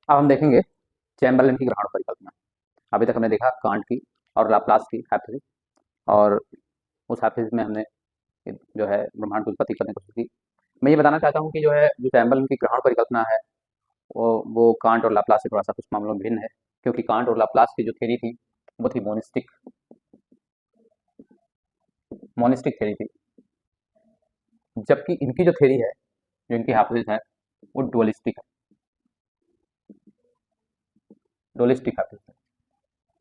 अब हम देखेंगे चैम्बरलेन की ग्रहण परिकल्पना। अभी तक हमने देखा कांट की और लाप्लास की हाइपोथेसिस, और उस हाइपोथेसिस में हमने जो है ब्रह्मांड की उत्पत्ति करने की कोशिश की। मैं ये बताना चाहता हूँ कि जो है जो चैम्बरलेन की ग्रहण परिकल्पना है वो कांट और लाप्लास से थोड़ा-सा कुछ मामलों में भिन्न है, क्योंकि कांट और लाप्लास की जो थ्योरी थी वो थी मोनिस्टिक मोनिस्टिक थ्योरी थी, जबकि इनकी जो थ्योरी है, जो इनकी हाइपोथेसिस है, वो डुअलिस्टिक हाइपोथेसिस है।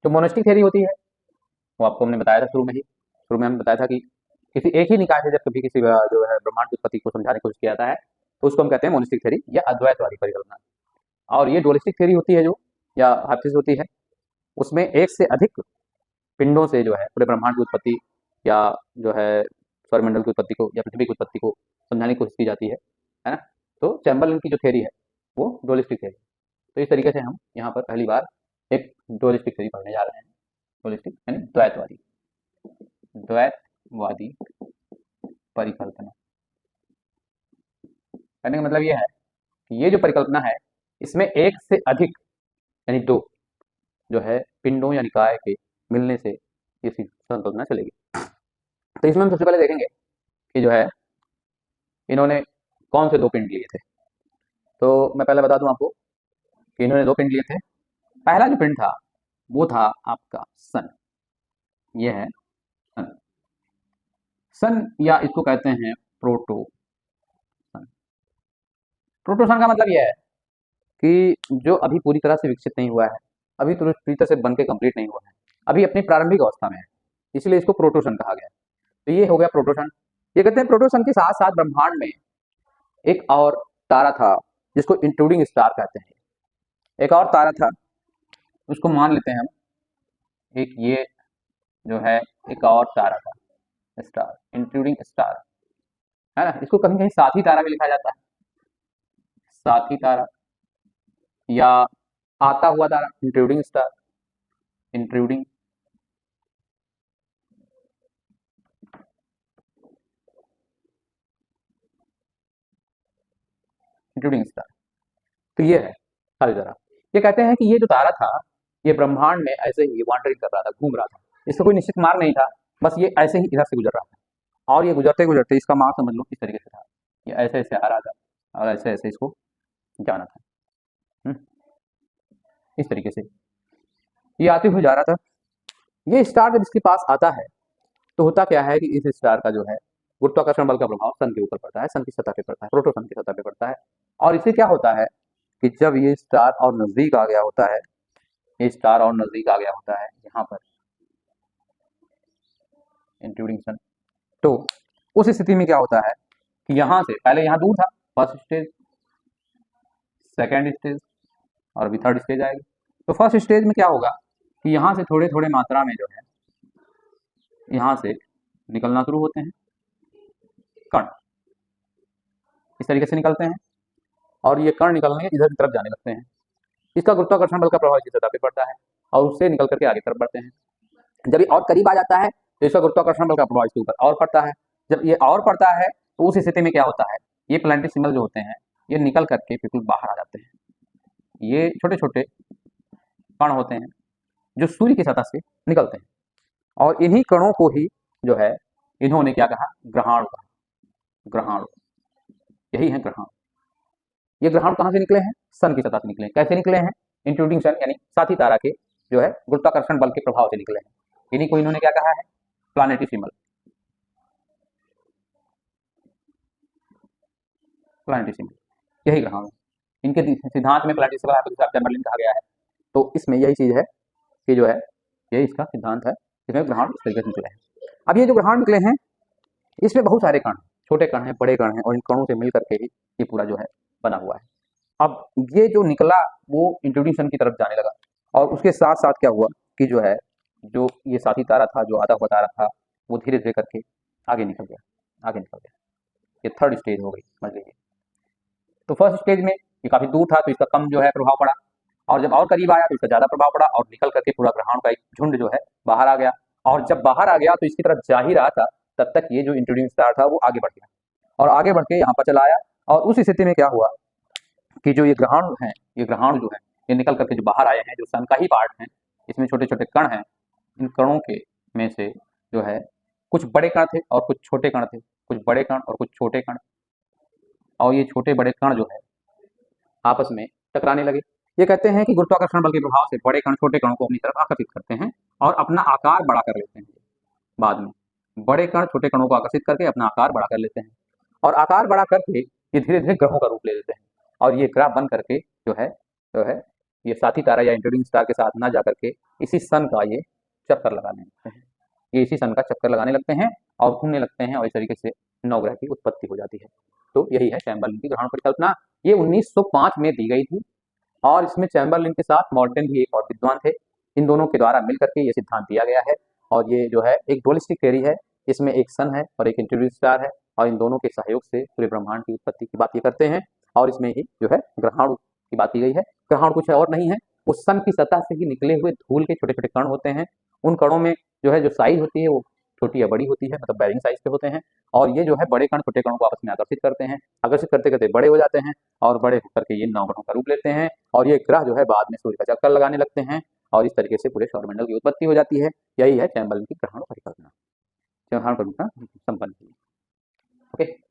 जो मोनिस्टिक थ्योरी होती है वो आपको हमने बताया था शुरू में हमने बताया था कि किसी एक ही निकाय से जब कभी किसी जो है ब्रह्मांड की उत्पत्ति को समझाने की कोशिश किया जाता है तो उसको हम कहते हैं मोनिस्टिक थ्योरी या अद्वैतवादी परिकल्पना। और ये डुअलिस्टिक थ्योरी होती है जो, या हाइपोथेसिस होती है, उसमें एक से अधिक पिंडों से जो है पूरे ब्रह्मांड की उत्पत्ति या जो है सौरमंडल की उत्पत्ति को या पृथ्वी की उत्पत्ति को समझाने की कोशिश की जाती है ना। तो चैम्बरलेन की जो थ्योरी है वो डुअलिस्टिक थ्योरी। तो इस तरीके से हम यहाँ पर पहली बार एक डुअलिस्टिक थ्योरी पढ़ने जा रहे हैं। डुअलिस्टिक यानी द्वैतवादी, द्वैतवादी परिकल्पना। कहने का मतलब ये है कि ये जो परिकल्पना है इसमें एक से अधिक यानी दो जो है पिंडों या निकाय के मिलने से ये संकल्पना चलेगी। तो इसमें हम सबसे पहले देखेंगे कि जो है इन्होंने कौन से दो पिंड लिए थे। तो मैं पहले बता दूं आपको कि इन्होंने दो पिंड लिए थे। पहला जो पिंड था वो था आपका सन। ये है सन। सन या इसको कहते हैं प्रोटो सन। प्रोटोसन का मतलब यह है कि जो अभी पूरी तरह से विकसित नहीं हुआ है, अभी पूरी तरह से बन के कंप्लीट नहीं हुआ है, अभी अपनी प्रारंभिक अवस्था में है, इसलिए इसको प्रोटोसन कहा गया। तो ये हो गया प्रोटोसन। ये कहते हैं प्रोटोसन के साथ साथ ब्रह्मांड में एक और तारा था जिसको इंट्रूडिंग स्टार कहते हैं। एक और तारा था, उसको मान लेते हैं हम एक, ये जो है एक और तारा था, स्टार, इंट्रूडिंग स्टार, है ना। इसको कहीं कहीं साथी तारा भी लिखा जाता है, साथी तारा या आता हुआ तारा, intruding star, intruding intruding star. तो ये है सारी तारा। ये कहते हैं कि ये जो तारा था ये ब्रह्मांड में ऐसे ही वॉन्डरिंग कर रहा था, घूम रहा था। इसका कोई निश्चित मार्ग नहीं था, बस ये ऐसे ही इधर से गुजर रहा था। और ये गुजरते गुजरते, इसका मार्ग समझ लो इस तरीके से था, ये ऐसे ऐसे आ रहा था और ऐसे ऐसे इसको जाना था। इस तरीके से ये आते हुए जा रहा था। ये स्टार जब इसके पास आता है तो होता क्या है कि इस स्टार का जो है गुरुत्वाकर्षण बल का प्रभाव सन के ऊपर पड़ता है, सन की सतह पे पड़ता है, प्रोटोसन की सतह पे पड़ता है। और इससे क्या होता है कि जब ये स्टार और नजदीक आ गया होता है, ये स्टार और नजदीक आ गया होता है यहाँ पर इंक्लूडिंग सन, तो उस स्थिति में क्या होता है कि यहाँ से पहले यहाँ दूर था, फर्स्ट स्टेज, सेकेंड स्टेज और अभी थर्ड स्टेज आएगी। तो फर्स्ट स्टेज में क्या होगा कि यहाँ से थोड़े थोड़े मात्रा में जो है यहाँ से निकलना शुरू होते हैं कण, इस तरीके से निकलते हैं और ये कण निकलने इधर की तरफ जाने लगते हैं। इसका गुरुत्वाकर्षण बल का प्रभाव इसकी सतह पे पड़ता है और उससे निकल करके आगे तरफ बढ़ते हैं। जब ये और करीब आ जाता है तो इसका गुरुत्वाकर्षण बल का प्रभाव इसके ऊपर और पड़ता है। जब ये और पड़ता है तो उस स्थिति में क्या होता है, ये प्लैनेटेसिमल जो होते हैं ये निकल करके बिल्कुल बाहर आ जाते हैं। ये छोटे छोटे कण होते हैं जो सूर्य की सतह से निकलते हैं और इन्हीं कणों को ही जो है इन्होंने क्या कहा, ग्रहाणु कहा। ग्रहाणु, यही है ग्रहाणु। ये ग्रहाणु कहाँ से निकले हैं, सन की सतह से निकले हैं। कैसे निकले हैं, इंक्लूडिंग सन यानी साथी तारा के जो है गुरुत्वाकर्षण बल के प्रभाव से निकले हैं। इन्हीं को इन्होंने क्या कहा है, प्लैनेटेसिमल। प्लैनेटेसिमल यही ग्रहाणु। इनके सिद्धांत में प्लैनेटेसिमल हाइपोथेसिस चैम्बरलेन कहा गया है। तो इसमें यही चीज है कि जो है यही इसका सिद्धांत है, इसमें ग्रहाणु इस तरीके से निकले हैं। अब ये जो ग्रहाणु निकले हैं इसमें बहुत सारे कण, छोटे कण हैं, बड़े कण हैं, और इन कणों से मिल करके ही ये पूरा जो है बना हुआ है। अब ये जो निकला वो इंट्रोड्यूशन की तरफ जाने लगा और उसके साथ साथ क्या हुआ कि जो है जो ये साथी तारा था, जो आधा हुआ तारा था, वो धीरे धीरे करके आगे निकल गया, आगे निकल गया। ये थर्ड स्टेज हो गई, समझ लीजिए। तो फर्स्ट स्टेज में ये काफी दूर था तो इसका कम जो है प्रभाव पड़ा, और जब और करीब आया तो इसका ज्यादा प्रभाव पड़ा और निकल करके पूरा ग्रहाणु का एक झुंड जो है बाहर आ गया। और जब बाहर आ गया तो इसकी तरफ जा ही रहा था, तब तक ये जो इंट्रोड्यूस स्टार था वो आगे बढ़ गया और आगे बढ़ के यहाँ पर चला आया। और उस स्थिति में क्या हुआ कि जो ये ग्रहाणु है, ये ग्रहाणु जो है ये निकल करके जो बाहर आए हैं, जो सन का ही पार्ट है, इसमें छोटे छोटे कण हैं। इन कणों के में से जो है कुछ बड़े कण थे और कुछ छोटे कण थे, कुछ बड़े कण और कुछ छोटे कण, और ये छोटे बड़े कण जो है आपस में टकराने लगे। ये कहते हैं कि गुरुत्वाकर्षण बल के प्रभाव से बड़े कण छोटे कणों को अपनी तरफ आकर्षित करते हैं और अपना आकार बड़ा कर लेते हैं। बाद में बड़े कण छोटे कणों को आकर्षित करके अपना आकार बड़ा कर लेते हैं और आकार बड़ा करके ये धीरे धीरे ग्रहों का रूप ले लेते हैं और ये ग्रह बन करके जो है ये साथी तारा या इंट्रोड्यूसिंग स्टार के साथ ना जाकर के इसी सन का ये चक्कर लगाने लगते हैं। ये इसी सन का चक्कर लगाने लगते हैं और घूमने लगते हैं और इस तरीके से नवग्रह की उत्पत्ति हो जाती है। तो यही है चैम्बरलिन की ग्रहण परिकल्पना। ये 1905 में दी गई थी और इसमें चैम्बरलिन के साथ मॉर्टन भी एक और विद्वान थे। इन दोनों के द्वारा मिल करके ये सिद्धांत दिया गया है और ये जो है एक डुअलिस्टिक थ्योरी है। इसमें एक सन है और एक इंट्रोड्यूसिंग स्टार है और इन दोनों के सहयोग से पूरे ब्रह्मांड की उत्पत्ति की बात ये करते हैं और इसमें ही जो है ग्रहाणु की बात की गई है। ग्रहाणु कुछ और नहीं है, उस सन की सतह से ही निकले हुए धूल के छोटे छोटे कण होते हैं। उन कणों में जो है जो साइज होती है वो छोटी या बड़ी होती है, मतलब बैरिंग साइज के होते हैं और ये जो है बड़े कण छोटे कणों को आपस में आकर्षित करते हैं, आकर्षित करते करते बड़े हो जाते हैं और बड़े होकर के ये नवग्रहों का रूप लेते हैं और ये ग्रह जो है बाद में सूर्य का चक्कर लगाने लगते हैं और इस तरीके से पूरे सौरमंडल की उत्पत्ति हो जाती है। यही है चैम्बरलिन की ग्रहण परिकल्पना। ग्रहण परिकल्पना संपन्न हुई। ओके।